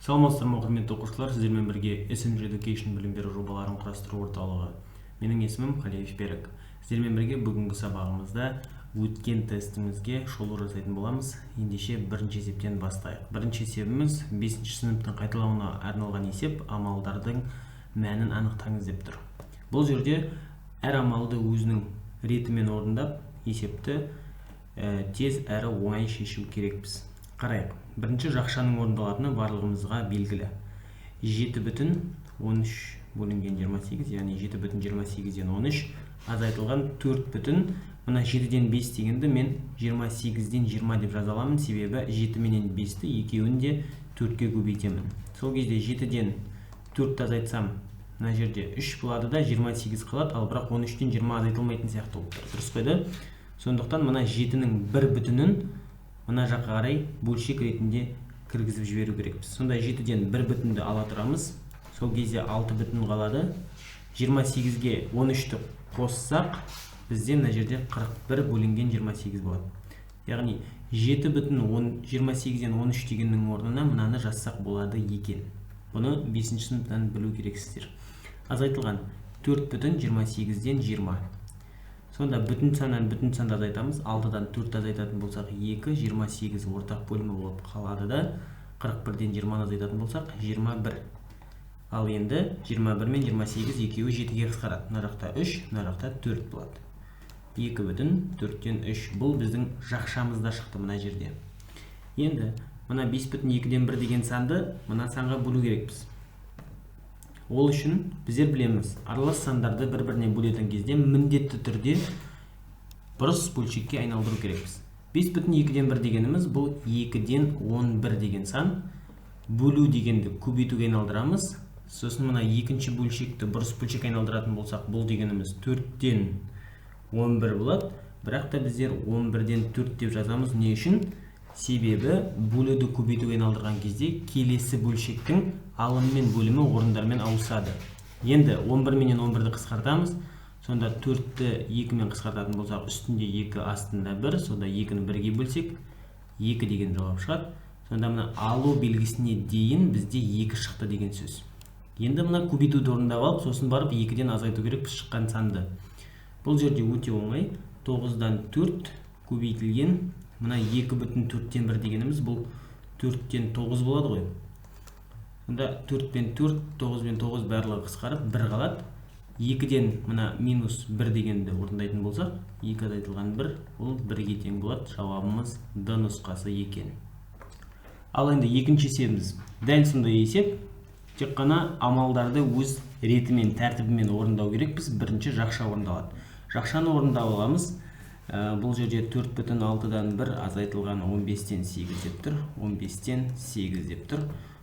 Саламатсыздар ма құрметті оқушылар, сіздермен бірге SMG Education білім беру жобаларын құрастыру орталығы. Менің есімім Қалиев Берік. Сіздермен бірге бүгінгі сабағымызда өткен тестімізге шолу жасайтын боламыз. Ендеше бірінші есептен бастайық. Бірінші есебіміз 5-ші сыныптың қайталауына арналған есеп, амалдардың мәнін анықтаңыз деп тұр. Бұл жерде әр амалды өзінің ретімен орындап, есепті тез әрі оңай шешу керекпіз. Қарайық. Бірінші жақшаның орындалатыны барлығымызға белгілі. 7,13 бөлінген 28, яғни 7,28-ден 13 азайтылған 4 мына 7-ден 5 дегенді мен 28-ден 20 деп жаза аламын, себебі 7 менен 5-ті екеуін де 4-ке көбейтемін. Сол кезде 7-ден 4 азайтсам, мына жерде 3 болады да 28 қалады, ал бірақ 13-ден 20 азайтылмайтын сияқты болып тұр. Дұрыс қойды. Сондықтан мына 7-нің 1 бүтінін мына жаққа қарай бөлшек ретінде кіргізіп жіберу керекпіз. Сонда 7-ден 1 бүтінді ала тұрамыз. Сол кезде 6 бүтін қалады. 28-ге 13-ті қоссақ, бізде мына жерде 41 бөлінген 28 болады. Яғни 7 бүтін 28-ден 13 дегеннің орнына мынаны жазсақ болады екен. Бұны 5-ші сыныптан білу керексіздер. Азайтылған 4 бүтін 28-ден 20. Сонда бүтін саннан бүтін санды азайтамыз. 6-дан 4 азайтатын болсақ 2, 28 ортақ бөлімі болып қалады да, 41-ден 20 азайтатын болсақ 21. Ал енді 21 мен 28 екеуі 7-ге қысқарады. Мына жақта 3, мына жақта 4 болады. 2 бүтін 4-тен 3. Бұл біздің жақшамызда шықты мына жерде. Енді мына 5 бүтін 2-ден 1 деген санды мына санға бөлу керекпіз. Ол үшін біздер білеміз, аралас сандарды бір-біріне бөлетін кезде міндетті түрде бұрыс бөлшекке айналдыру керекпіз. 5 бүтін 2-ден 1 дегеніміз бұл 2-ден 11 деген сан. Бөлу дегенді көбейтуге айналдырамыз. Сосын мына екінші бөлшекті бұрыс бөлшекке айналдыратын болсақ, бұл дегеніміз 4-ден 11 болады. Бірақ та біздер 11-ден 4 деп жазамыз. Не үшін? Себебі бөлуді көбейтуге айналдырған кезде келесі бөлшектің алым мен бөлімі орындармен ауысады. Енді 11 менен 11-ді қысқартамыз. Сонда 4-ті 2 мен қысқартатын болсақ, үстінде 2, астында 1. Сонда 2-ні 1-ге бөлсек, 2 деген жауап шығады. Сонда мына алу белгісіне дейін бізде 2 шықты деген сөз. Енді мына көбейтуді орындап алып, сосын барып 2-ден азайту керек біз шыққан санды. Бұл жерде өте оңай. 9-дан 4 көбейтілген мына 2,4-тен 1 дегеніміз бұл 4-тен 9 болады ғой. Сонда 4 пен 4, 9 пен 9 барлығы қысқарып 1 қалады. 2-ден мына минус 1 дегенді орындайтын болсақ, 2 азайтылған 1, ол 1-ге тең болады. Жауабымыз Д нұсқасы екен. Ал енді екінші есебіміз. Дәл сондай есеп, тек қана амалдарды өз ретімен, тәртібімен орындау керекпіз. Бірінші жақша орындалады. Жақшаны орындап аламыз. Бұл жерде 4,6-дан 1 азайтылған 15-тен 8 деп тұр. 15-тен 8 деп тұр.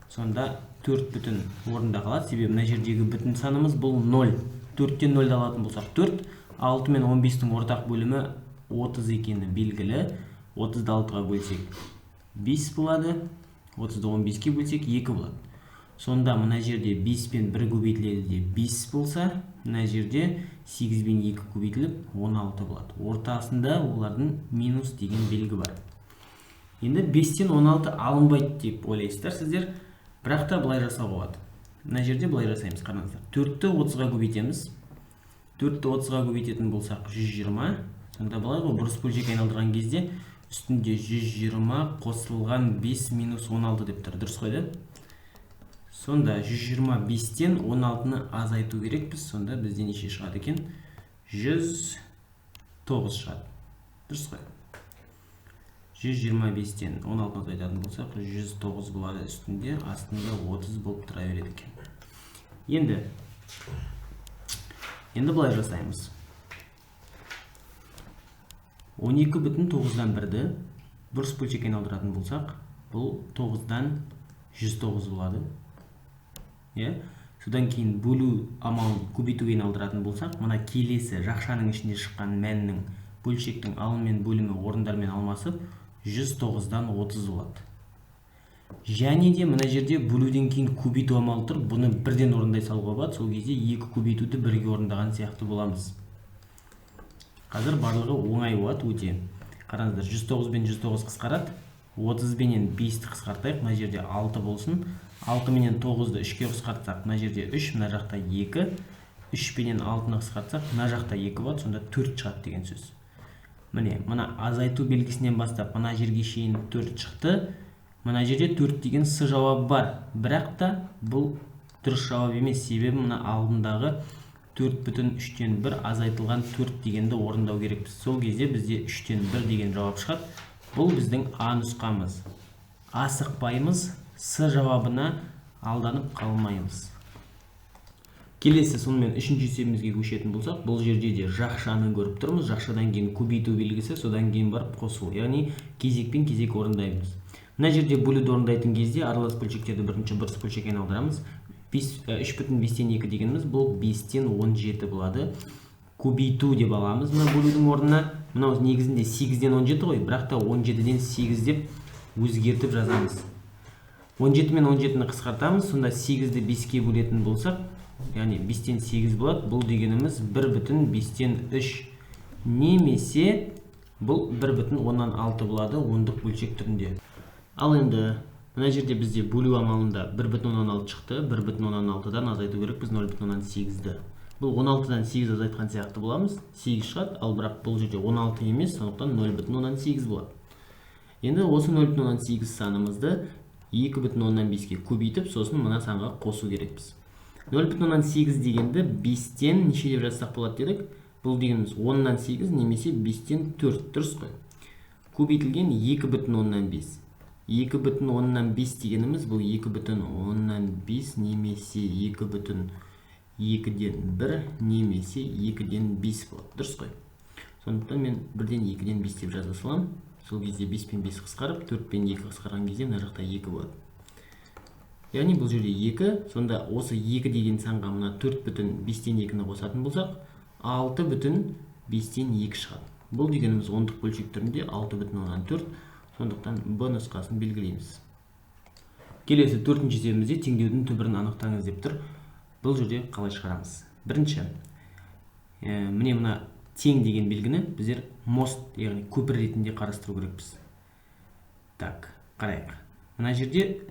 Сонда 4 бүтін орында қалады. Себебі мына жердегі бүтін санымыз бұл 0. 4-тен 0-ді алатын болсақ 4. 6 мен 15-тің ортақ бөлімі 30 екені белгілі. 30-ды 6-ға бөлсек 5 болады. 30-ды 15-ке бөлсек 2 болады. Сонда мына жерде 5 пен 1 көбейтіледі де 5 болса, мына жерде 8 пен 2 көбейтіліп 16 болады. Ортасында олардың минус деген белгі бар. Енді 5-тен 16 алынбайды деп ойлайсыздар сіздер, бірақ та былай жасау болады. Мына жерде былай жасаймыз, қараңыздар. 4-ті 30-ға көбейтеміз. 4-ті 30-ға көбейтетін болсақ 120. Сонда былай ғой, бұрыс бөлшекке айналдырған кезде үстінде 120 қосылған 5 минус 16 деп тұр. Дұрыс қойды? Сонда 125-тен 16-ны азайту керекпіз. Сонда бізде неше шығады екен? 109 шығады. Дұрыс қой. 125-тен 16-ны азайтатын болсақ, 109 болады үстінде, астында 30 болып тұра береді екен. Енді былай жасаймыз. 12,9-дан 1-ді бұрыс бөлшекке айналдыратын болсақ, бұл 9-дан 109 болады. Содан кейін бөлу амалын көбейтуге айналдыратын болсақ, мына келесі жақшаның ішінде шыққан мәннің бөлшектің алым мен бөлімі орындармен алмасып 109-дан 30 болады. Және де мына жерде бөлуден кейін көбейту амалы тұр. Бұны бірден орындай салуға болады. Сол кезде 2 көбейтуді бірге орындаған сияқты боламыз. Қазір барлығы оңай болады өте. Қараңыздар, 109 бен 109 қысқарады. 30 менен 5-ті қысқартайық, мына жерде 6 болсын. 6 менен 9-ды 3-ке қысқартсақ, мына жерде 3, мына жақта 2. 3 менен 6-ны қысқартсақ, мына жақта 2 болады, сонда 4 шығады деген сөз. Міне, мына азайту белгісінен бастап мына жерге шейін 4 шықты. Мына жерде 4 деген с жауабы бар. Бірақ та бұл дұрыс жауап емес, себебі мына алдындағы 4,3-тен 1 азайтылған 4 дегенді орындау керекпіз. Сол кезде бізде 3-тен 1 деген жауап шығады. Бұл біздің А нұсқамыз. Асықпаймыз, с жауабына алданып қалмаймыз. Келесі сонымен үшінші есебімізге көшетін болсақ, бұл жерде де жақшаны көріп тұрмыз. Жақшадан кейін көбейту белгісі, содан кейін барып қосу. Яғни кезекпен кезек орындаймыз. Мына жерде бөлуді орындайтын кезде аралас бөлшектерді бірінші бұрыс бөлшекке айналдырамыз. 3,5-тен 2 дегеніміз бұл 5-тен 17 болады. Көбейту деп аламыз мына бөлудің орнына. Мынау негізінде 8-ден 17 ғой, бірақ та 17-ден 8 деп өзгертіп жазамыз. 17 мен 17-ні қысқартамыз, сонда 8-ді 5-ке бөлетін болсақ, яғни 5-тен 8 болады. Бұл дегеніміз 1,5-тен 3 немесе бұл 1,6 болады ондық бөлшек түрінде. Ал енді мына жерде бізде бөлу амалында 1,16 шықты. 1,16-дан азайту керек біз 0,8-ді. Бұл 16-дан 8 азайтқан сияқты боламыз. 8 шығады, ал бірақ бұл жерде 16 емес, сондықтан 0,18 болады. Енді осы 0,18 санымызды 2,5-ке көбейтіп, сосын мына санға қосу керекпіз. 0,18 дегенді 5-тен неше деп жазсақ болады дедік? Бұл дегеніміз 10-нан 8 немесе 5-тен 4, дұрыс қой. Көбейтілген 2,5. 2,5 дегеніміз бұл 2,5 немесе 2,2-ден 1 немесе 2-ден 5 болады, дұрыс қой. Сондықтан мен 1-ден 2-ден 5 деп жаза салам. Сол кезде 5 пен 5 қысқарып, 4 пен 2 қысқарған кезде мына жақта 2 болады. Яғни бұл жерде 2, сонда осы 2 деген санға мына 4,5-тен 2-ні қосатын болсақ, 6,5-тен 2 шығады. Бұл дегеніміз ондық бөлшек түрінде 6,4, сондықтан Б нұсқасын белгілейміз. Келесі төртінші есебімізде теңдеудің түбірін анықтаңыз деп тұр. Бұл жерде қалай шығарамыз? Бірінші, міне мына тең деген белгіні біздер мост, яғни көпір ретінде қарастыру керекпіз. Так, қарайық. Мына жерде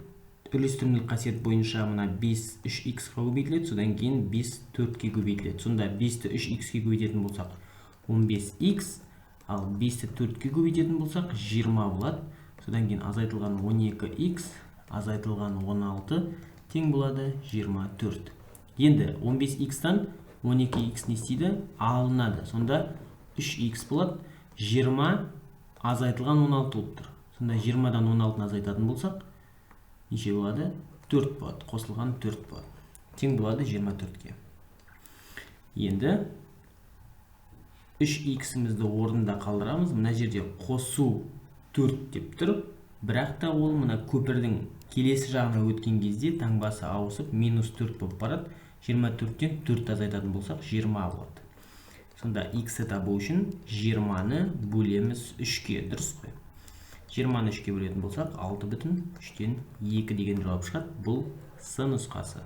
үйлестірімділік қасиет бойынша мына 5 3х-қа көбейтіледі, содан кейін 5 4-ке көбейтіледі. Сонда 5-ті 3х-ке көбейтетін болсақ 15х, ал 5-ті 4-ке көбейтетін болсақ 20 болады. Содан кейін азайтылған 12х, азайтылған 16 тең болады 24. Енді 15х-тан 12х не істейді? Алынады. Сонда 3х болады. 20 азайтылған 16 болып тұр. Сонда 20-дан 16-ны азайтатын болсақ, неше болады? 4 болады. Қосылған 4 болады. Тең болады 24-ке. Енді 3х-імізді орында қалдырамыз. Мына жерде қосу 4 деп тұр. Бірақ та ол мына көпірдің келесі жағына өткен кезде таңбасы ауысып минус 4 болып барады. 24-тен 4 азайтатын болсақ 20 болады. Сонда х-ті табу үшін 20-ны бөлеміз 3-ке, дұрыс қой. 20-ны 3-ке бөлетін болсақ 6,3-тен 2 деген жауап шығады. Бұл С нұсқасы.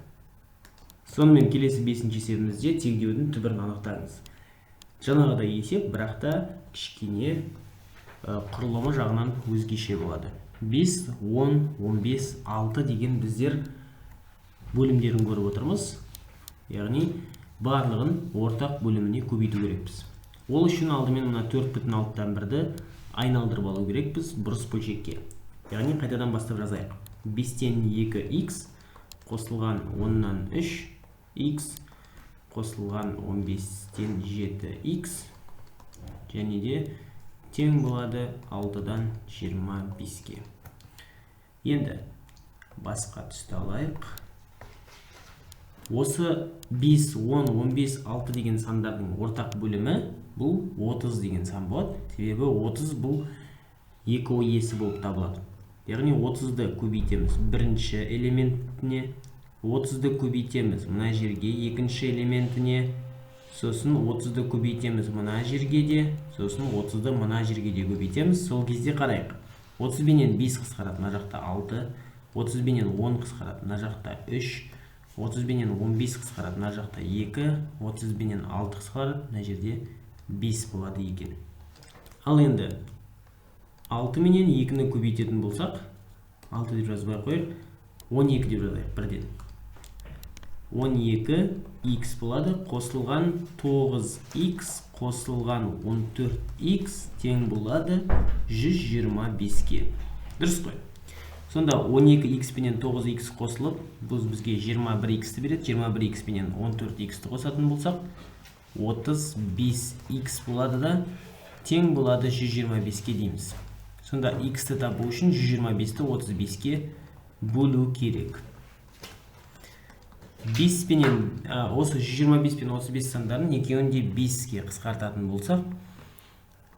Сонымен келесі 5-ші есебімізде теңдеудің түбірін анықтаңыз. Жаңағыдай есеп, бірақ та кішкене құрылымы жағынан өзгеше болады. 5, 10, 15, 6 деген біздер бөлімдерін көріп отырмыз. Яғни барлығын ортақ бөліміне көбейту керекпіз. Ол үшін алдымен мына 4,6-тан 1-ді айналдырып алу керекпіз бұрыс бөлшекке. Яғни қайтадан бастап жазайық. 5-тен 2х қосылған 10-нан 3х қосылған 15-тен 7х және де тең болады 6-дан 25-ке. Енді басқа түсті алайық. Осы 5, 10, 15, 6 деген сандардың ортақ бөлімі бұл 30 деген сан болады. Себебі 30 бұл 2 ойесі болып табылады. Яғни 30-ды көбейтеміз бірінші элементіне, 30-ды көбейтеміз мына жерге екінші элементіне, сосын 30-ды көбейтеміз мына жерге де, сосын 30-ды мына жерге де көбейтеміз. Сол кезде қарайық. 30 бенен 5 қысқарады, мына жақта 6, 30 бенен 10 қысқарады, мына жақта 3, 30 бенен 15 қысқарады, мына жақта 2, 30 бенен 6 қысқарады, мына жерде 5 болады екен. Ал енді 6 менен 2-ні көбейтетін болсақ, 6 деп жазбай қойып, 12 деп жазайық бірден. 12x болады, қосылған 9x қосылған 14x тең болады 125-ке. Дұрыс қой. Сонда 12x пенен 9x қосылып, бұл бізге 21x береді. 21x пенен 14x қосатын болсақ, 35x болады да, тең болады 125-ке дейміз. Сонда x-ті табу үшін 125-ті 35-ке бөлу керек. 5 пенен, осы 125 пен 35 сандарын екеуінде 5-ке қысқартатын болсақ,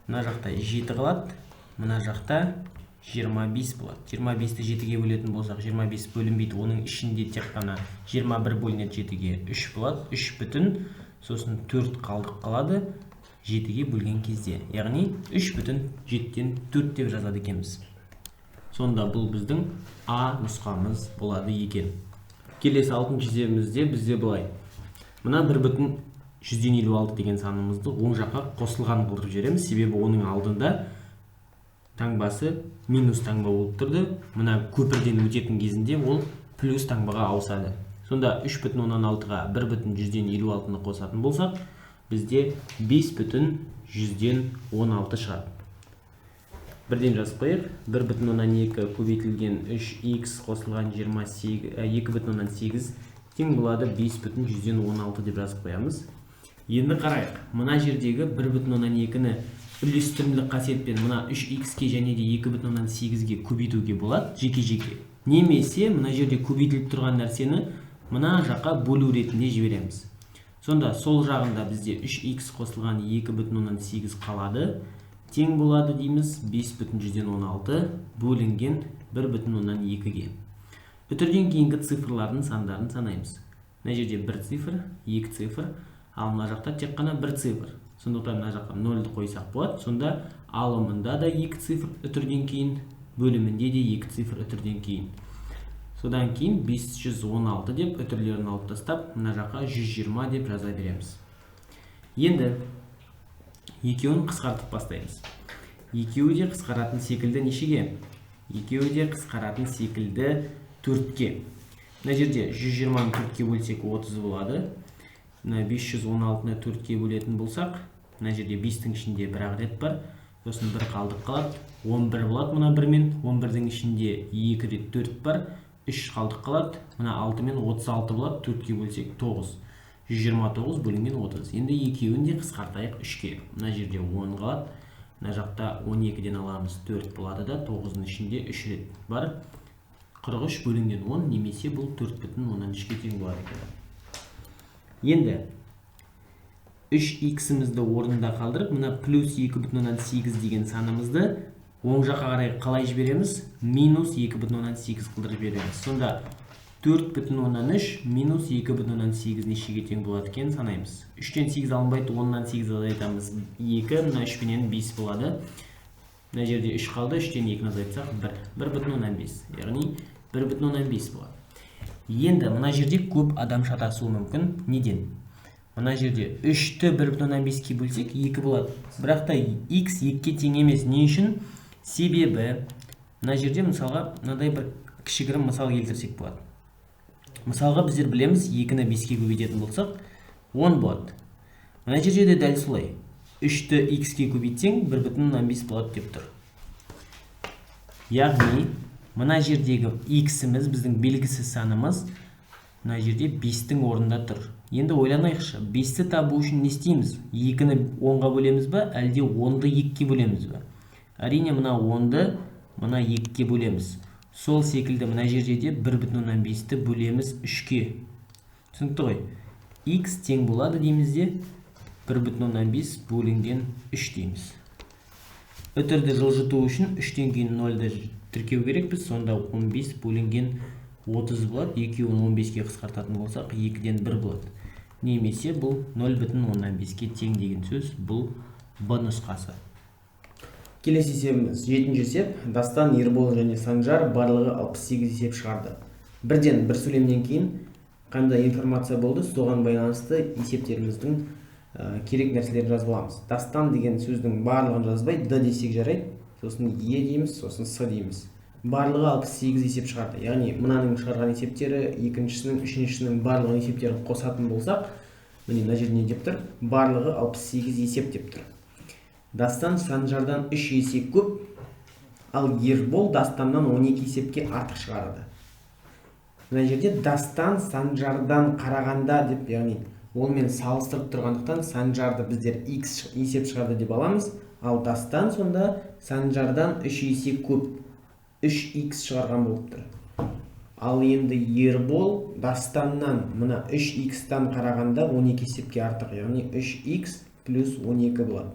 мына жақта 7 қалады, мына жақта 25 болады. 25-ті 7-ге бөлетін болсақ, 25 бөлінбейді, оның ішінде тек қана 21 бөлінеді 7-ге 3 болады. 3 бүтін, сосын 4 қалдық қалады 7-ге бөлген кезде. Яғни 3 бүтін 7-тен 4 деп жазады екенбіз. Сонда бұл біздің А нұсқамыз болады екен. Келесі 6-шы есебімізде бізде былай. Мына 1 бүтін 156 деген санымызды оң жаққа қосылған қылдырып жібереміз. Себебі оның алдында таңбасы минус таңба болып тұрды. Мына көпірден өтетін кезінде ол плюс таңбаға ауысады. Сонда 3,6-ға 1,156-ны қосатын болсақ, бізде 5,116 шығады. Бірден жазып қойып, 1,2 көбейтілген 3x қосылған 2,8 тең болады 5,116 деп жазып қоямыз. Енді қарайық, мына жердегі 1,2-ні үлестірімдік қасиетпен мына 3x-ке және де 2,8-ге көбейтуге болады, жеке-жеке. Немесе мына жерде көбейтіліп тұрған нәрсені мына жаққа бөлу ретінде жібереміз. Сонда сол жағында бізде 3x қосылған 2,8 қалады, тең болады дейміз 5,116 бөлінген 1,2-ге. Үтірден кейінгі цифрлардың сандарын санаймыз. Мына жерде 1 цифр, 2 цифр, ал мына жақта тек қана 1 цифр. Сондықтан мына жаққа 0-ді қойсақ болады. Сонда алымында да 2 цифр үтірден кейін, бөлімінде де 2 цифр үтірден кейін. Содан кейін 516 деп үтірлерін алып тастап, мына жаққа 120 деп жаза береміз. Енді екеуін қысқартып бастаймыз. Екеуі де қысқаратын секілді нешеге? Екеуі де қысқаратын секілді 4-ке. Мына жерде 120-ны 4-ке бөлсек 30 болады. Мына 516-ны 4-ке бөлетін болсақ, мына жерде 5-тің ішінде бір ақ рет бар. Сосын 1 қалдық қалады. 11 болады мына 1 мен. 11-дің ішінде 2 рет 4 бар. 3 қалдық қалады. Мына 6 мен 36 болады. 4-ке бөлсек 9. 129 бөлінген 30. Енді екеуін де қысқартайық 3-ке. Мына жерде 10 қалады. Мына жақта 12-ден аламыз 4 болады да 9-ның ішінде 3 рет бар. 43 бөлінген 10 немесе бұл 4,13-ке тең болады екен. Енді 3x-імізді орнында қалдырып, мына плюс 2,8 деген санымызды оң жаққа қарай қалай жібереміз? Минус 2,8 қылдырып жібереміз. Сонда 4,13 минус 2,8 нешеге тең болады екен санаймыз. 3-тен 8 алынбайды, 10-нан 8 азайтамыз 2, мына 3 пенен 5 болады. Мына жерде 3 қалды, 3-тен 2-ні азайтсақ 1,15. Яғни 1,15 болады. Енді мына жерде көп адам шатасуы мүмкін. Неден? Мына жерде 3-ті 1,15-ке бөлсек 2 болады. Бірақ та x 2-ке тең емес. Не үшін? Себебі мына жерде мысалға мынадай бір кішігірім мысал келтірсек болады. Мысалға біздер білеміз, 2-ні 5-ке көбейтетін болсақ 10 болады. Мына жерде де дәл солай. 3-ті x-ке көбейтсең 1,15 болады деп тұр. Яғни мына жердегі x-іміз біздің белгісіз санымыз мына жерде 5-тің орнында тұр. Енді ойланайықшы, 5-ті табу үшін не істейміз? 2-ні 10-ға бөлеміз ба, әлде 10-ды 2-ке бөлеміз ба? Әрине мына 10-ды мына 2-ке бөлеміз. Сол секілді мына жерде де 1,15-ті бөлеміз 3-ке. Түсінікті ғой? X тең болады дейміз де 1,15 бөлінген 3 дейміз. Үтірді жылжыту үшін 3-тен кейін 0-ды тіркеу керекпіз. Сонда 15 бөлінген 30 болады. Екеуін 15-ке қысқартатын болсақ 2-ден 1 болады. Немесе бұл 0,15-ке тең деген сөз. Бұл Б нұсқасы. Келесі есебіміз 7-ші есеп. Дастан, Ербол және Санжар барлығы 68 есеп шығарды. Бірден бір сөйлемнен кейін қандай информация болды, соған байланысты есептеріміздің керек нәрселерін жазып аламыз. Дастан деген сөздің барлығын жазбай, д десек жарайды. сосын е дейміз, сосын с дейміз. Барлығы 68 есеп шығарды. Яғни мынаның шығарған есептері, екіншісінің, үшіншісінің барлығын есептерін қосатын болсақ, міне мына жерде не деп тұр? Барлығы 68 есеп деп тұр. Дастан Санжардан 3 есе көп, ал Ербол Дастаннан 12 есепке артық шығарады. Мына жерде Дастан Санжардан қарағанда деп, яғни онымен салыстырып тұрғандықтан Санжарды біздер x есеп шығарды деп аламыз, ал Дастан сонда Санжардан 3 есе көп, 3x шығарған болып тұр. Ал енді Ербол Дастаннан мына 3x-тан қарағанда 12 есепке артық, яғни 3x плюс 12 болады.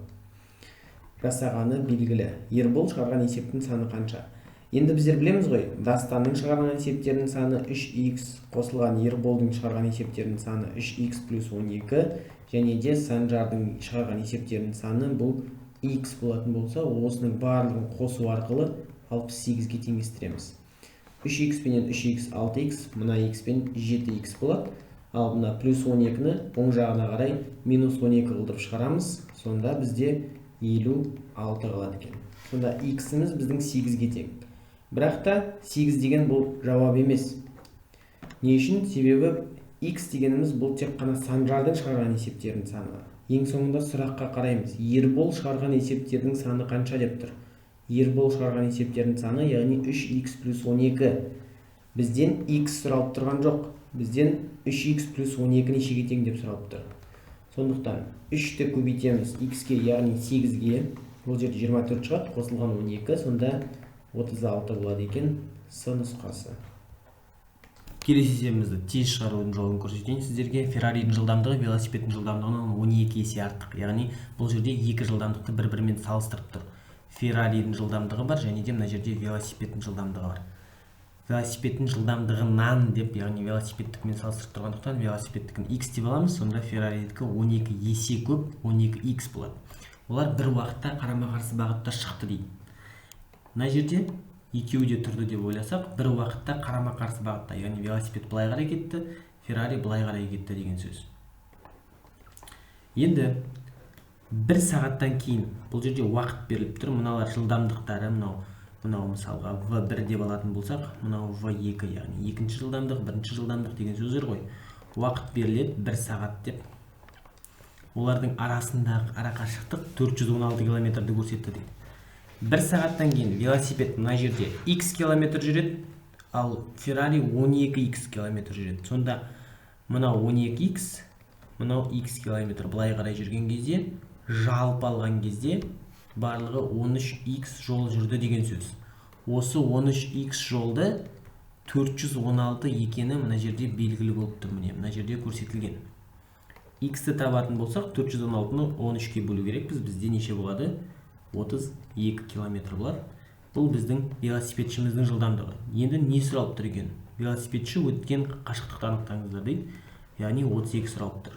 Жасағаны белгілі. Ербол шығарған есептің саны қанша? Енді біздер білеміз ғой, Дастанның шығарған есептерінің саны 3x қосылған Ерболдың шығарған есептерінің саны 3x плюс 12, және де Санжардың шығарған есептерінің саны бұл x болатын болса, осының барлығын қосу арқылы 68-ге теңестіреміз. 3x пенен 3x 6x, мына x пен 7x болады. Ал мына плюс 12-ні оң жағына қарай минус 12 қылдырып шығарамыз. Сонда бізде 56 қалады екен. Сонда x-іміз біздің 8-ге тең. Бірақ та 8 деген бұл жауап емес. Не үшін? Себебі x дегеніміз бұл тек қана Санжардың шығарған есептерінің саны. Ең соңында сұраққа қараймыз. Ербол шығарған есептердің саны қанша деп тұр? Ербол шығарған есептердің саны, яғни 3x плюс 12. Бізден x сұралып тұрған жоқ. Бізден 3x плюс 12 нешеге тең деп сұралып тұр. Сондықтан 3-ті көбейтеміз x-ге, яғни 8-ге. Бұл жерде 24 шығады, қосылған 12, сонда 36 болады екен. С нұсқасы. Келесі есебімізді тез шығарудың жолын көрсетейін сіздерге. Ферраридің жылдамдығы велосипедтің жылдамдығынан 12 есе артық. Яғни бұл жерде екі жылдамдықты бір-бірімен салыстырып тұр. Ферраридің жылдамдығы бар, және де мына жерде велосипедтің жылдамдығы бар. Велосипедтің жылдамдығынан деп, яғни велосипедтікмен салыстырып тұрғандықтан велосипедтікін x деп аламыз, сонда Ферраридікі 12 есе көп, 12x болады. Олар бір уақытта қарама-қарсы бағытта шықты дейді. Мына жерде екеуі де тұрды деп ойласақ, бір уақытта қарама-қарсы бағытта, яғни велосипед былай қарай кетті, Феррари былай қарай кетті деген сөз. Енді бір сағаттан кейін бұл жерде уақыт беріліп тұр. Мыналар жылдамдықтары, мынау мысалға v1 деп алатын болсақ, мынау v2, яғни екінші жылдамдық, бірінші жылдамдық деген сөздер ғой. Уақыт беріледі 1 сағат деп. Олардың арасындағы арақашықтық 416 километрді көрсетті дейді. 1 сағаттан кейін велосипед мына жерде x километр жүреді, ал Феррари 12x километр жүреді. Сонда мынау 12x, мынау x километр былай қарай жүрген кезде, жалпы алған кезде барлығы 13x жол жүрді деген сөз. Осы 13x жолды 416 екені мына жерде белгілі болып тұр. Мына жерде көрсетілген. X-ті табатын болсақ, 416-ны 13-ке бөлу керекпіз. Бізде неше болады? 32 километр болады. Бұл біздің велосипедшіміздің жылдамдығы. Енді не сұралып тұр екен? Велосипедші өткен қашықтықты анықтаңыздар дейді. Яғни 32 сұралып тұр.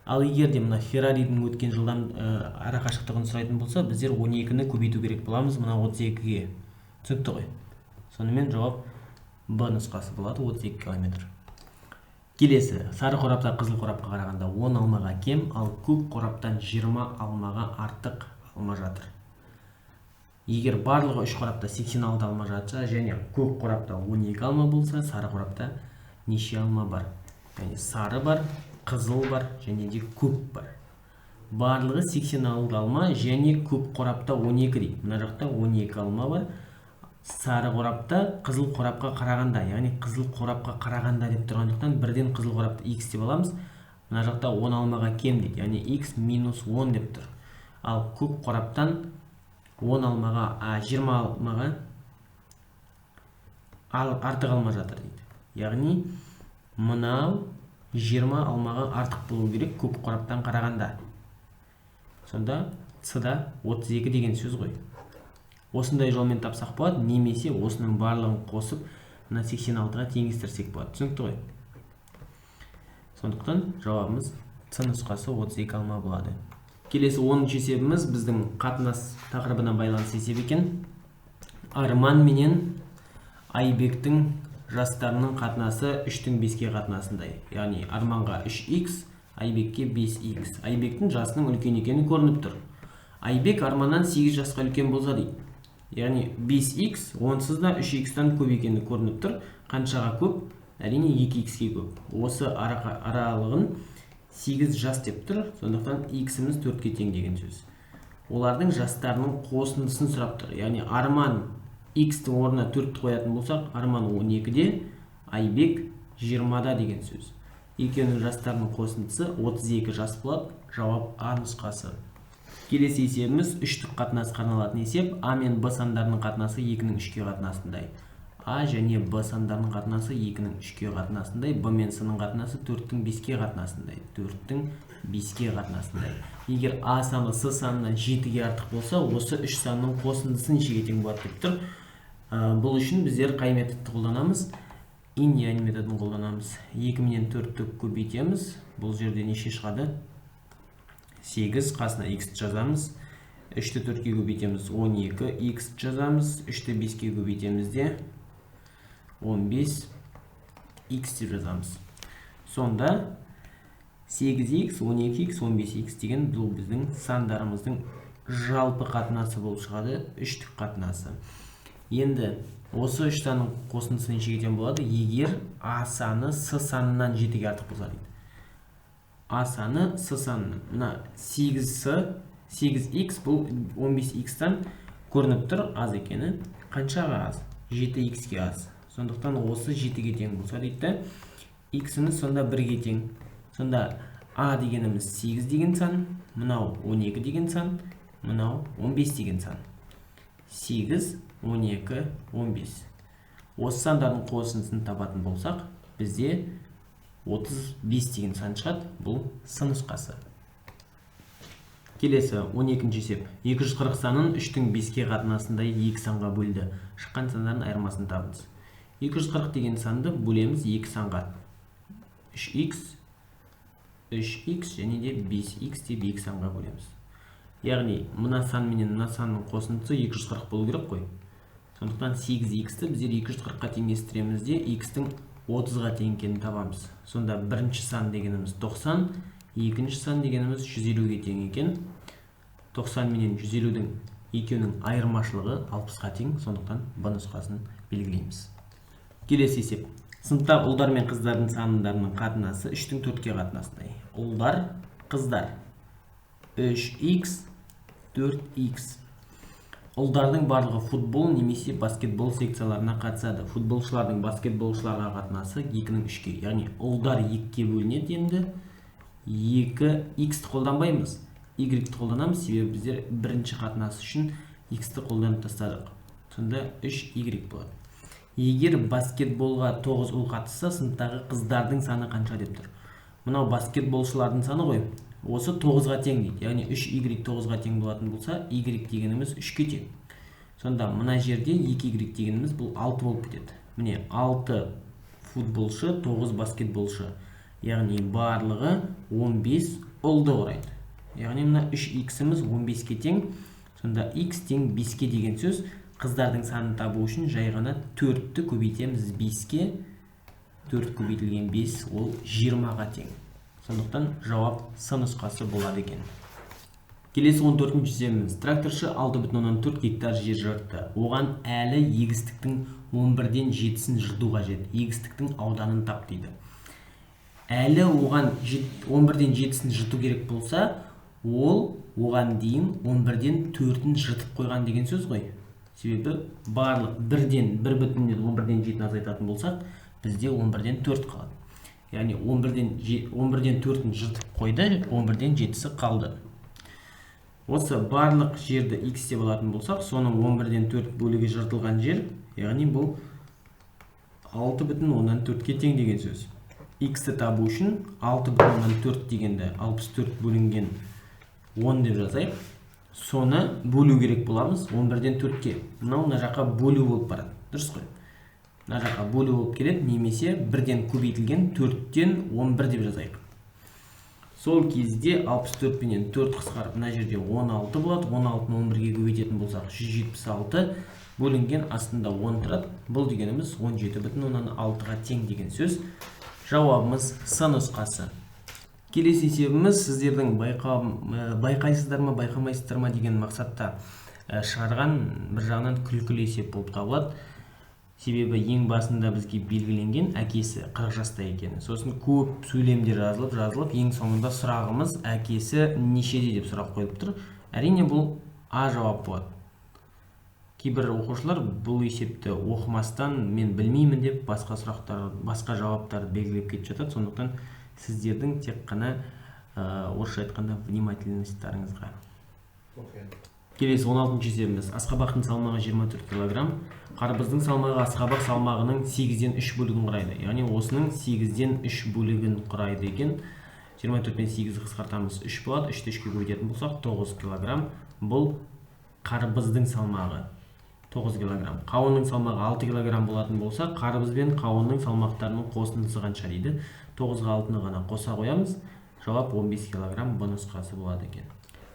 Ал егер де мына Ферраридің өткен жылдам арақашықтығын сұрайтын болса, біздер 12-ні көбейту керек боламыз мына 32-ге. Түсінікті ғой. Сонымен жауап Б нұсқасы болады, 32 километр. Келесі, сары қорапта қызыл қорапқа қарағанда 10 алмаға кем, ал көк қораптан 20 алмаға артық алма жатыр. Егер барлығы 3 қорапта 86 алма жатса, және көк қорапта 12 алма болса, сары қорапта неше алма бар? Яғни сары бар, қызыл бар, және де көк бар. Барлығы 86 алма, және көк қорапта 12 дейді. Мына жақта 12 алма бар. Сары қорапта қызыл қорапқа қарағанда, яғни қызыл қорапқа қарағанда деп тұрғандықтан бірден қызыл қорапты x деп аламыз. Мына жақта 10 алмаға кем дейді, яғни x минус 10 деп тұр. Ал көк қораптан 10 алмаға, 20 алмаға артық алма жатыр дейді. Яғни мынау 20 алмаға артық болу керек көк қораптан қарағанда. Сонда С-да 32 деген сөз ғой. Осындай жолмен тапсақ болады, немесе осының барлығын қосып, мына 86-ға теңестірсек болады. Түсінікті ғой. Сондықтан жауабымыз С нұсқасы 32 алма болады. Келесі 10-шы есебіміз біздің қатынас тақырыбына байланысты есеп екен. Арман менен Айбектің жастарының қатынасы 3-тің 5-ке қатынасындай. Яғни Арманға 3x, Айбекке 5x. Айбектің жасының үлкен екені көрініп тұр. Айбек Арманнан 8 жасқа үлкен болса дейді. яғни 5x онсыз да 3x-тан көп екені көрініп тұр. Қаншаға көп? Әрине 2x-ке көп. Осы аралығын 8 жас деп тұр. Сондықтан x-іміз 4-ке тең деген сөз. Олардың жастарының қосындысын сұрап тұр. Яғни Арман x-тің орнына 4-ті қоятын болсақ, Арман 12-де, Айбек 20-да деген сөз. Екеуінің жастарының қосындысы 32 жас болады. Жауап А нұсқасы. Келесі есебіміз 3-тік қатынасқа арналатын есеп. А мен Б сандарының қатынасы 2-нің 3-ке қатынасындай. А және Б сандарының қатынасы 2-нің 3-ке қатынасындай. Б мен С-ның қатынасы 4-тің 5-ке қатынасындай. 4-тің 5-ке қатынасындай. Егер А саны С санынан 7-ге артық болса, осы 3 санның қосындысы нешеге тең болады деп тұр. Бұл үшін біздер қай методты қолданамыз? Инь-янь методын қолданамыз. 2 менен 4-ті көбейтеміз. Бұл жерде неше шығады? 8, қасына x жазамыз. 3-ті 4-ке көбейтеміз, 12, x жазамыз. 3-ті 5-ке көбейтеміз де 15, x деп жазамыз. Сонда 8x, 12x, 15x деген бұл біздің сандарымыздың жалпы қатынасы болып шығады, 3-тік қатынасы. Енді осы 3 санның қосындысы нешеге тең болады? Егер А саны С санынан 7-ге артық болса дейді. А саны С санынан. Мына 8x бұл 15x-тан көрініп тұр аз екені. Қаншаға аз? 7x-ке аз. Сондықтан осы 7-ге тең болса дейді. X-іміз сонда 1-ге тең. Сонда А дегеніміз 8 деген сан, мынау 12 деген сан, мынау 15 деген сан. 8, 12, 15. Осы сандардың қосындысын табатын болсақ, бізде 35 деген сан шығады. Бұл С нұсқасы. Келесі 12-ші есеп. 240 санын 3-тің 5-ке қатынасындай 2 санға бөлді. Шыққан сандардың айырмасын табыңыз. 240 деген санды бөлеміз 2 санға. 3x және де 5x деп 2 санға бөлеміз. Яғни, мына сан менен мына санның қосындысы 240 болу керек қой. Сондықтан 8x-ті біздер 240-қа теңестіреміз де x-тің 30-ға тең екенін табамыз. Сонда бірінші сан дегеніміз 90, екінші сан дегеніміз 150-ге тең екен. 90 менен 150-дің екеуінің айырмашылығы 60-ға тең, сондықтан Б нұсқасын белгілейміз. Келесі есеп. Сыныпта ұлдар мен қыздардың сандарының қатынасы 3-тің 4-ке қатынасындай. Ұлдар, қыздар 3x, 4x. Ұлдардың барлығы футбол немесе баскетбол секцияларына қатысады. Футболшылардың баскетболшыларға қатынасы 2-нің 3-ке. Яғни ұлдар 2-ке бөлінеді енді. 2x-ті қолданбаймыз. Y-ті қолданамыз, себебі біздер бірінші қатынасы үшін x-ті қолданып тастадық. Сонда 3y болады. Егер баскетболға 9 ұл қатысса, сыныптағы қыздардың саны қанша деп тұр. Мынау баскетболшылардың саны ғой. Осы 9-ға тең дейді. Яғни 3y 9-ға тең болатын болса, y дегеніміз 3-ке тең. Сонда мына жерде 2y дегеніміз бұл 6 болып кетеді. Міне 6 футболшы, 9 баскетболшы. Яғни барлығы 15 ұлды құрайды. Яғни мына 3x-іміз 15-ке тең. Сонда x тең 5-ке деген сөз. Қыздардың санын табу үшін жай ғана 4-ті көбейтеміз 5-ке. 4 көбейтілген 5 ол 20-ға тең. Сондықтан жауап С нұсқасы болады екен. Келесі 14-ші есебіміз. Тракторшы 6,4 гектар жер жыртты. Оған әлі егістіктің 11-ден 7-сін жырту қажет. Егістіктің ауданын тап дейді. Әлі оған 11-ден 7-сін жырту керек болса, ол оған дейін 11-ден 4-ін жыртып қойған деген сөз ғой. Себебі барлық 1-ден 11-ден 7-ін азайтатын болсақ, бізде 11-ден 4 қалады. Яғни 11-ден 4-ін жыртып қойды, 11-ден 7-сі қалды. Осы барлық жерді x деп алатын болсақ, соның 11-ден 4 бөлігі жыртылған жер, яғни бұл 6,4-ке тең деген сөз. X-ті табу үшін 6,4 дегенді 64 бөлінген 10 деп жазайық. Соны бөлу керек боламыз 11-ден 4-ке. Мына жаққа бөлу болып барады. Дұрыс қой. Мына жаққа бөлу болып келеді, немесе 1-ден көбейтілген 4-тен 11 деп жазайық. Сол кезде 64 пенен 4 қысқарып, мына жерде 16 болады. 16-ны 11-ге көбейтетін болсақ, 176 бөлінген астында 10 тұрады. Бұл дегеніміз 17,6-ға тең деген сөз. Жауабымыз С нұсқасы. Келесі есебіміз сіздердің байқайсыздар ма, байқамайсыздар ма деген мақсатта шығарған бір жағынан күлкілі есеп болып табылады. Себебі ең басында бізге белгіленген әкесі 40 жаста екені. Сосын көп сөйлемдер жазылып, ең соңында сұрағымыз әкесі нешеде деп сұрақ қойылып тұр. Әрине бұл А жауап болады. Кейбір оқушылар бұл есепті оқымастан мен білмеймін деп басқа жауаптарды белгілеп кетіп жатады. Сондықтан сіздердің тек қана орысша айтқанда внимательностьтарыңызға. Келесі 16-шы есебіміз. Асқабақтың салмағы 24 кг. Қарбыздың салмағы асқабақ салмағының 8-ден 3 бөлігін құрайды. Яғни осының 8-ден 3 бөлігін құрайды екен. 24 пен 8-ді қысқартамыз 3 болады. 3-ті 3-ке көбейтетін болсақ 9 кг. Бұл қарбыздың салмағы 9 кг. Қауынның салмағы 6 кг болатын болса, қарбыз бен қауынның салмақтарының қосындысы қанша дейді. 9-ға 6-ны ғана қоса қоямыз. Жауап 15 кг. Бұл нұсқасы болады екен.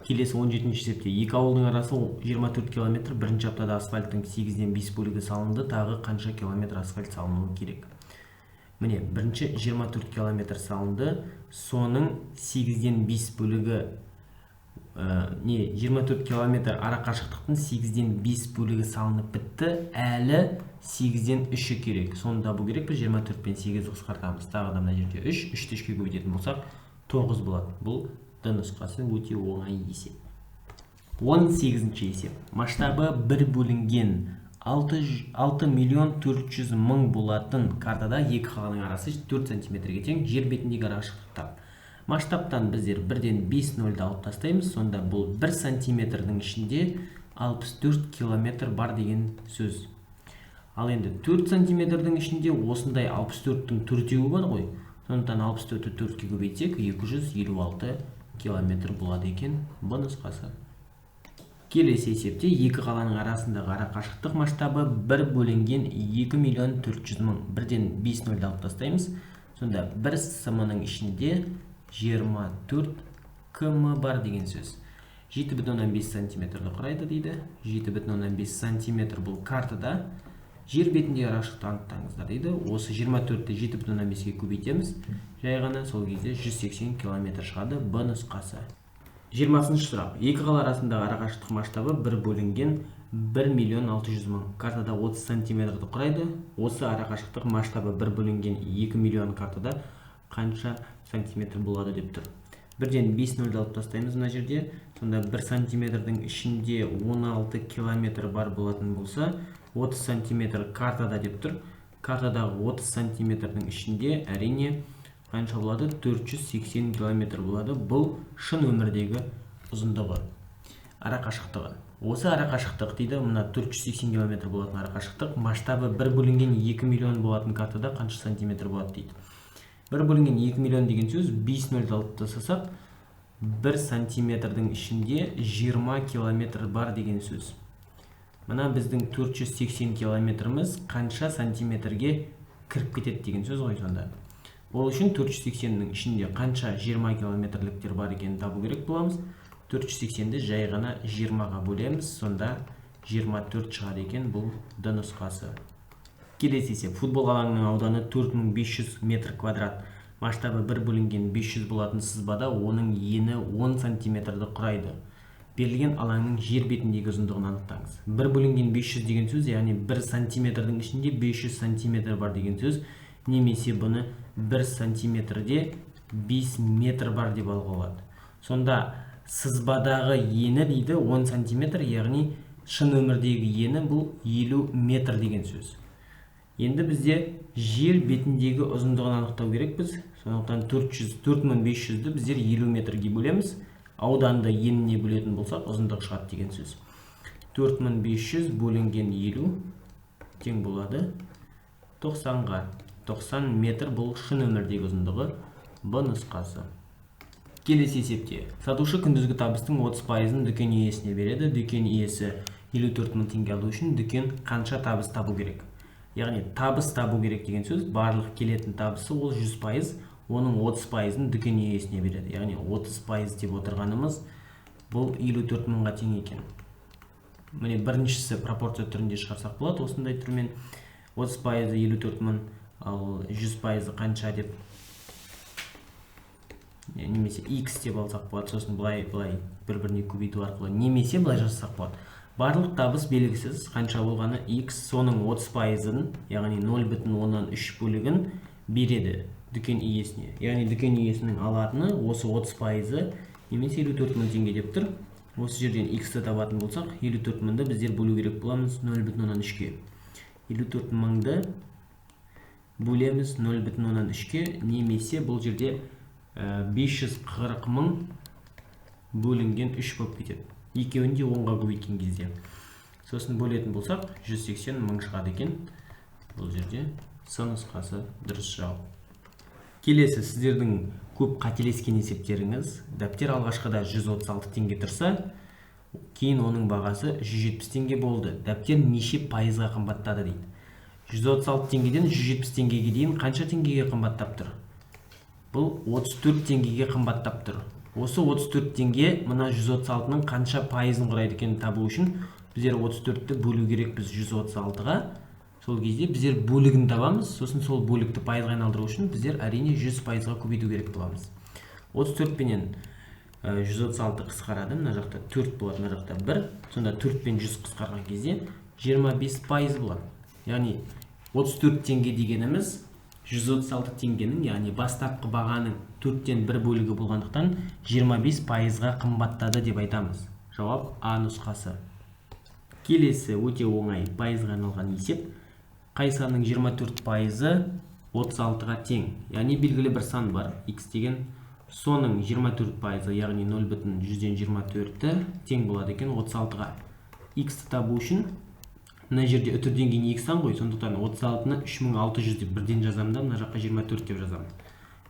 Келесі 17-ші есепте. Екі ауылдың арасы 24 км. Бірінші аптада асфальттың 8-ден 5 бөлігі салынды. Тағы қанша километр асфальт салынуы керек? Міне, бірінші 24 км салынды. Соның 8-ден 5 бөлігі 24 км ара қашықтықтың 8-ден 5 бөлігі салынып бітті. Әлі 8-ден 3-і керек. Соны табу керек. Біз 24 пен 8-ді қысқартамыз. Тағы да мына жерде 3, 3-ті 3-ке көбейтетін болсақ 9 болады. Бұл Д нұсқасы өте оңай есеп. 18-ші есеп. Масштабы 1 бөлінген 6 миллион 400 мың болатын картада екі қаланың арасы 4 см-ге тең, жер бетіндегі арақашықтық. Масштабтан біздер 1-ден 5 нөлді алып тастаймыз. Сонда бұл 1 см-дің ішінде 64 км бар деген сөз. Ал енді 4 см-дің ішінде осындай 64-тің төртеуі бар ғой. Сондықтан 64-ті 4-ке көбейтсек 256 километр болады екен. Б нұсқасы. Келесі есепте екі қаланың арасындағы арақашықтық масштабы 1 бөлінген 2 миллион 400 мың. 1-ден 5 нөлді алып тастаймыз. Сонда 1 см-ның ішінде 24 км бар деген сөз. 7,5 см құрайды дейді. 7,5 см бұл картада. Жер бетіндегі арақашықтықты анықтаңыздар дейді. Осы 24-ті 7,5-ге көбейтеміз. Жай ғана сол кезде 180 км шығады. Б нұсқасы. 20-шы сұрақ. Екі қала арасындағы арақашықтық масштабы 1 бөлінген 1 миллион 600 мың. Картада 30 см-ді құрайды. Осы арақашықтық масштабы 1 бөлінген 2 миллион картада қанша сантиметр болады деп тұр. 1-ден 5 нөлді алып тастаймыз мына жерде. Сонда 1 см-дің ішінде 16 км бар болатын болса, 30 см картада деп тұр. Картадағы 30 см-дің ішінде әрине қанша болады? 480 км болады. Бұл шын өмірдегі ұзындығы, арақашықтығы. Осы арақашықтық дейді, мына 480 км болатын арақашықтық, масштабы 1 бөлінген 2 миллион болатын картада қанша сантиметр болады дейді. 1 бөлінген 2 миллион деген сөз 5 нөлді алып тастасақ, 1 сантиметрдің ішінде 20 км бар деген сөз. Мына біздің 480 километріміз қанша сантиметрге кіріп кетеді деген сөз ғой сонда. Ол үшін 480-нің ішінде қанша 20 километрліктер бар екенін табу керек боламыз. 480-ді жай ғана 20-ға бөлеміз, сонда 24 шығар екен. Бұл Д нұсқасы. Келесі есеп. Футбол алаңының ауданы 4500 метр квадрат. Масштабы 1 бөлінген 500 болатын сызбада оның ені 10 сантиметрді құрайды. Берілген алаңның жер бетіндегі ұзындығын анықтаңыз. 1 бөлінген 500 деген сөз, яғни 1 сантиметрдің ішінде 500 сантиметр бар деген сөз. Немесе бұны 1 сантиметрде 5 метр бар деп алуға болады. Сонда сызбадағы ені дейді 10 сантиметр, яғни шын өмірдегі ені бұл 50 метр деген сөз. Енді бізде жер бетіндегі ұзындығын анықтау керекпіз. Сондықтан 4500-ді біздер 50 метрге бөлеміз. Ауданды еніне бөлетін болсақ, ұзындық шығады деген сөз. 4500 бөлінген 50 тең болады 90-ға. 90 метр бұл шын өмірдегі ұзындығы. Б нұсқасы. Келесі есепте. Сатушы күндізгі табыстың 30%-ын дүкен иесіне береді. Дүкен иесі 54 мың теңге алу үшін дүкен қанша табыс табу керек? Яғни табыс табу керек деген сөз, барлық келетін табысы ол 100%, оның 30%-ын дүкен иесіне береді. Яғни 30% деп отырғанымыз бұл 54 мыңға тең екен. Міне біріншісі пропорция түрінде шығарсақ болады. Осындай түрмен 30% 54 мың, ал 100% қанша деп немесе x деп алсақ болады. Сосын былай бір-біріне көбейту арқылы немесе былай жазсақ болады. Барлық табыс белгісіз, қанша болғаны x, соның 30%-ын, яғни 0,3 бөлігін береді дүкен иесіне. Яғни дүкен иесінің алатыны осы 30%-ы немесе 54 мың теңге деп тұр. Осы жерден x-ті табатын болсақ, 54 мыңды біздер бөлу керек боламыз 0,3-ке. 54 мыңды бөлеміз 0,3-ке, немесе бұл жерде 540 мың бөлінген 3 болып кетеді. Екеуін де 10-ға көбейткен кезде. Сосын бөлетін болсақ, 180 мың шығады екен. Бұл жерде С нұсқасы дұрыс жауап. Келесі, сіздердің көп қателескен есептеріңіз. Дәптер алғашқыда 136 теңге тұрса, кейін оның бағасы 170 теңге болды. Дәптер неше пайызға қымбаттады дейді. 136 теңгеден 170 теңгеге дейін қанша теңгеге қымбаттап тұр? Бұл 34 теңгеге қымбаттап тұр. Осы 34 теңге мына 136-ның қанша пайызын құрайды екенін табу үшін біздер 34-ті бөлу керекпіз 136-ға. Сол кезде біздер бөлігін табамыз, сосын сол бөлікті пайызға айналдыру үшін біздер әрине 100%-ға көбейту керек боламыз. 34 пенен 136 қысқарады, мына жақта 4 болады, мына жақта 1. Сонда 4 пен 100 қысқарған кезде 25% болады. Яғни 34 теңге дегеніміз 136 теңгенің, яғни бастапқы бағаның 4-тен 1 бөлігі болғандықтан 25%-ға қымбаттады деп айтамыз. Жауап А нұсқасы. Келесі өте оңай пайызға арналған есеп. Қай санның 24%-ы 36-ға тең? Яғни белгілі бір сан бар, x деген, соның 24%-ы, яғни 0,124-ті тең болады екен 36-ға. X-ті табу үшін мына жерде үтірден кейін x сан ғой, сондықтан 36-ны 3600 деп бірден жазамын да, мына жаққа 24 деп жазамын.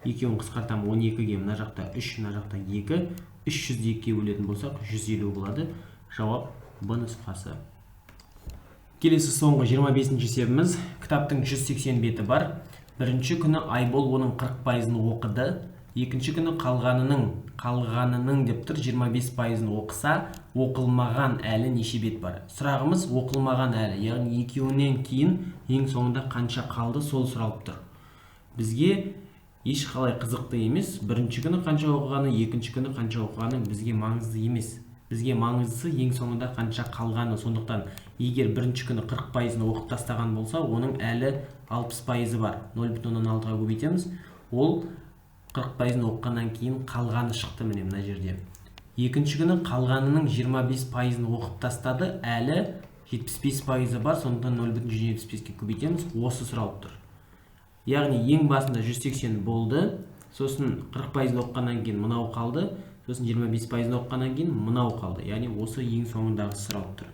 Екеуін қысқартамын 12-ге, мына жақта 3, мына жақта 2, 302-ге бөлетін болсақ 150 болады. Жауап Б нұсқасы. Келесі соңғы 25-ші есебіміз. Кітаптың 180 беті бар. Бірінші күні Айбол оның 40%-ын оқыды. Екінші күні қалғанының деп тұр 25%-ын оқыса, оқылмаған әлі неше бет бар? Сұрағымыз оқылмаған әлі, яғни екеуінен кейін ең соңында қанша қалды, сол сұралып тұр. Бізге ешқалай қызықты емес. Бірінші күні қанша оқығаны, екінші күні қанша оқығаны бізге маңызды емес. Бізге маңыздысы ең соңында қанша қалғаны. Сондықтан егер бірінші күні 40%-ын оқып тастаған болса, оның әлі 60%-ы бар. 0,6-ға көбейтеміз. Ол 40%-ын оқығаннан кейін қалғаны шықты, міне мына жерде. Екінші күні қалғанының 25%-ын оқып тастады, әлі 75%-ы бар, сондықтан 0,175-ке көбейтеміз. Осы сұралып тұр. Яғни ең басында 180 болды, сосын 40%-ын оқығаннан кейін мынау қалды, сосын 25%-ын оқығаннан кейін мынау қалды. Яғни осы ең соңындағы сұралып тұр.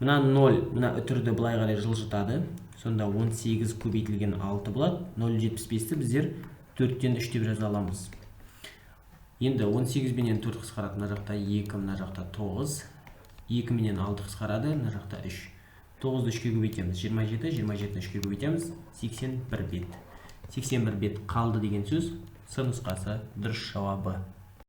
Мына 0, мына үтірді былай қарай жылжытады. Сонда 18 көбейтілген 6 болады. 0,75-ті біздер 4-тен 3 деп жаза аламыз. Енді 18 менен 4 қысқарады, мына жақта 2, мына жақта 9. 2 менен 6 қысқарады, мына жақта 3. 9-ды 3-ке көбейтеміз. 27, 27-ні 3-ке көбейтеміз. 81 бет. 81 бет қалды деген сөз. С нұсқасы дұрыс жауабы.